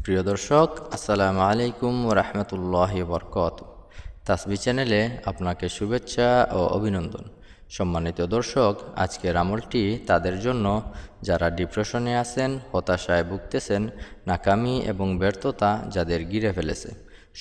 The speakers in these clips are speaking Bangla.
প্রিয় দর্শক, আসসালামু আলাইকুম ওয়া রাহমাতুল্লাহি ওয়া বারাকাতুহু। তাসবিহ চ্যানেলে আপনাকে শুভেচ্ছা ও অভিনন্দন। সম্মানিত দর্শক, আজকের আমলটি তাদের জন্য যারা ডিপ্রেশনে আছেন, হতাশায় ভুগতেছেন, নাকামি এবং ব্যর্থতা যাদের ঘিরে ফেলেছে।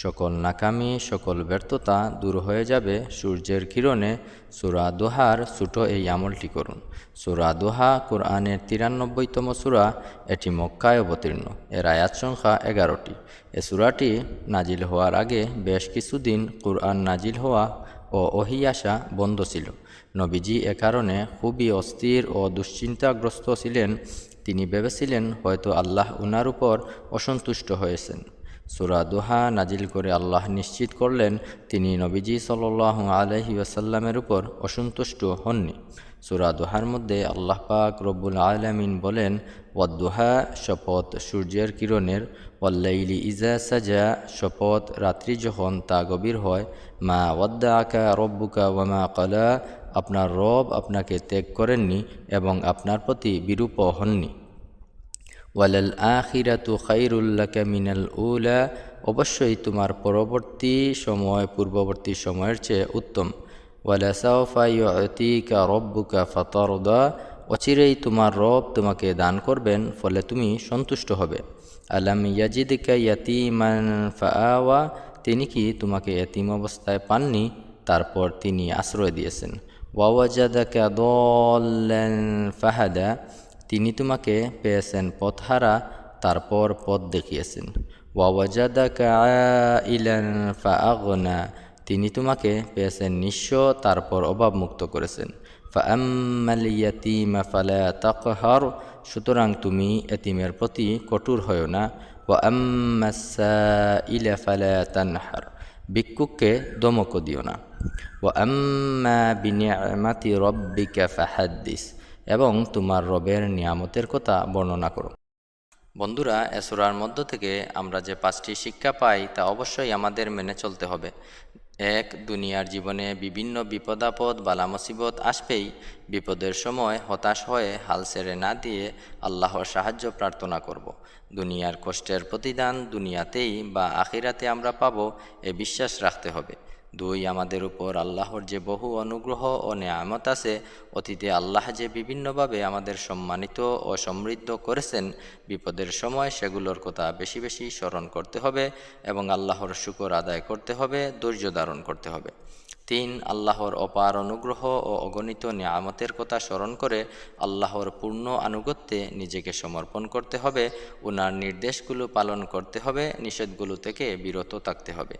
সকল নাকামি, সকল ব্যর্থতা দূর হয়ে যাবে সূর্যের কিরণে। সূরা দোহার ছোট এই আমলটি করুন। সূরা দোহা কোরআনের 93তম সূরা। এটি মক্কায় অবতীর্ণ। এর আয়াত সংখ্যা 11টি। এ সূরাটি নাজিল হওয়ার আগে বেশ কিছুদিন কুরআন নাজিল হওয়া ও ওহী আসা বন্ধ ছিল। নবীজি এ কারণে খুবই অস্থির ও দুশ্চিন্তাগ্রস্ত ছিলেন। তিনি ভেবেছিলেন হয়তো আল্লাহ উনার উপর অসন্তুষ্ট হয়েছেন। সূরা দোহা নাজিল করে আল্লাহ নিশ্চিত করলেন তিনি নবীজি সাল্লাল্লাহু আলাইহি ওয়াসাল্লামের উপর অসন্তুষ্ট হননি। সূরা দোহার মধ্যে আল্লাহ পাক রব্বুল আলামিন বলেন, ওয়াদ্দুহা শপথ সূর্যের কিরণের, ওয়াল্লাইলি ইজা সাজা শপথ রাত্রি যখন তা গভীর হয়, মা ওয়াদ্দাআকা রব্বুকা ওয়া মা ক্বালা আপনার রব আপনাকে ত্যাগ করেননি এবং আপনার প্রতি বিরূপ হননি। ওয়ালাল আখিরাতু খায়রুল লাকা মিনাল উলা অবশ্যই তোমার পরবর্তী সময় পূর্ববর্তী সময়ের চেয়ে উত্তম। ওয়ালা সাওফা ইউতিকা রব্বুকা ফাতারদা অচিরেই তোমার রব তোমাকে দান করবেন, ফলে তুমি সন্তুষ্ট হবে। আলাম ইয়াজিদকা ইয়াতীমান ফাআওয়া তিনি কি তোমাকে এতিম অবস্থায় পাননি, তারপর তিনি আশ্রয় দিয়েছেন। ওয়াওয়াজাদাকা দাল্লান ফাহাদা তিনি তোমাকে পেয়েছেন পথহারা, তারপর পথ দেখিয়েছেন। ওয়াওয়াজাদাকা আইলান ফাআগনা তিনি তোমাকে পেয়েছেন নিঃস্ব, তারপর অভাবমুক্ত করেছেন। ফাআম্মাল ইয়াতীমা ফালা তাকহার সুতরাং তুমি এতিমের প্রতি কঠোর হয়ো না। ওয়া আম্মাস সাইলা ফালা তানহার ভিক্ষুককে দমক দিও না। ওয়া আম্মা বিনিআমাতি রাব্বিকা ফাহাদ্দিস এবং তোমার রবের নিয়ামতের কথা বর্ণনা করো। বন্ধুরা, এ সূরার মধ্য থেকে আমরা যে 5টি শিক্ষা পাই তা অবশ্যই আমাদের মেনে চলতে হবে। 1. দুনিয়ার জীবনে বিভিন্ন বিপদাপদ বালা মুসিবত আসবেই। বিপদের সময় হতাশ হয়ে হাল ছেড়ে না দিয়ে আল্লাহর সাহায্য প্রার্থনা করব। দুনিয়ার কষ্টের প্রতিদান দুনিয়াতেই বা আখিরাতে আমরা পাব, এ বিশ্বাস রাখতে হবে। 2. আমাদের উপর আল্লাহর যে বহু অনুগ্রহ ও নেয়ামত আছে, অতীতে আল্লাহ যে বিভিন্নভাবে আমাদের সম্মানিত ও সমৃদ্ধ করেছেন, বিপদের সময় সেগুলোর কথা বেশি বেশি স্মরণ করতে হবে এবং আল্লাহর শুকর আদায় করতে হবে, ধৈর্য ধারণ করতে হবে। 3. আল্লাহর অপার অনুগ্রহ ও অগণিত নিয়ামতের কথা স্মরণ করে আল্লাহর পূর্ণ আনুগত্যে নিজেকে সমর্পণ করতে হবে, ওনার নির্দেশগুলো পালন করতে হবে, নিষেধগুলো থেকে বিরত থাকতে হবে।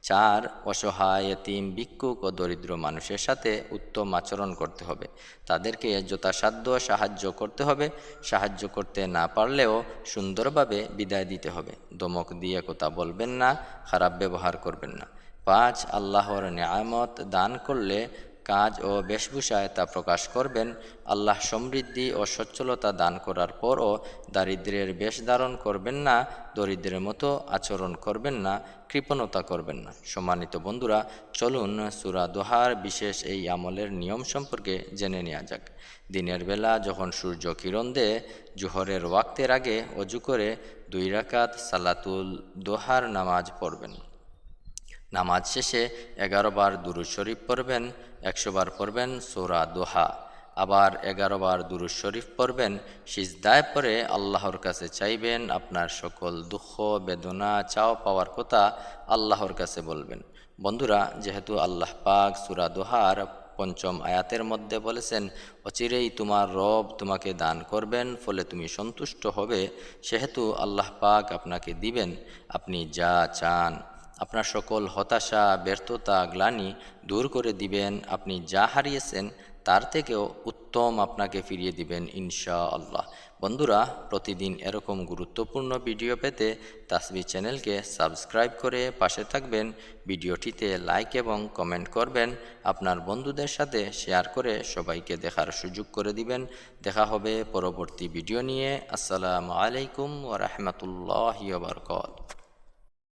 4. অসহায় এতিম ভিক্ষুক ও দরিদ্র মানুষের সাথে উত্তম আচরণ করতে হবে, তাদেরকে যথাসাধ্য সাহায্য করতে হবে। সাহায্য করতে না পারলেও সুন্দরভাবে বিদায় দিতে হবে। ধমক দিয়ে কথা বলবেন না, খারাপ ব্যবহার করবেন না। 5. আল্লাহর নেয়ামত দান করলে কাজ ও বেশভূষায় তা প্রকাশ করবেন। আল্লাহ সমৃদ্ধি ও সচ্ছলতা দান করার পরও দারিদ্র্যের বেশ ধারণ করবেন না, দরিদ্রের মতো আচরণ করবেন না, কৃপণতা করবেন না। সম্মানিত বন্ধুরা, চলুন সূরা দোহার বিশেষ এই আমলের নিয়ম সম্পর্কে জেনে নেওয়া যাক। দিনের বেলা যখন সূর্য কিরণ দেয়, জোহরের ওয়াক্তের আগে অজু করে 2 রাকাত সালাতুল দোহার নামাজ পড়বেন। নামাজ শেষে 11 বার দুরূদ শরীফ পড়বেন, 100 বার পড়বেন সূরা দোহা। আবার 11 বার দুরূদ শরীফ পড়বেন। সিজদায় পড়ে আল্লাহর কাছে চাইবেন, আপনার সকল দুঃখ বেদনা চাও পাওয়ার কথা আল্লাহর কাছে বলবেন। বন্ধুরা, যেহেতু আল্লাহ পাক সূরা দোহার 5ম আয়াতের মধ্যে বলেছেন অচিরেই তোমার রব তোমাকে দান করবেন, ফলে তুমি সন্তুষ্ট হবে, সেহেতু আল্লাহ পাক আপনাকে দিবেন আপনি যা চান। আপনার সকল হতাশা ব্যর্থতা গ্লানি দূর করে দিবেন। আপনি যা হারিয়েছেন তার থেকেও উত্তম আপনাকে ফিরিয়ে দিবেন ইনশাআল্লাহ। বন্ধুরা, প্রতিদিন এরকম গুরুত্বপূর্ণ ভিডিও পেতে তাসবিহ চ্যানেলকে সাবস্ক্রাইব করে পাশে থাকবেন। ভিডিওটিতে লাইক এবং কমেন্ট করবেন। আপনার বন্ধুদের সাথে শেয়ার করে সবাইকে দেখার সুযোগ করে দিবেন। দেখা হবে পরবর্তী ভিডিও নিয়ে। আসসালামু আলাইকুম ওয়া রাহমাতুল্লাহি ওয়া বারাকাতুহু।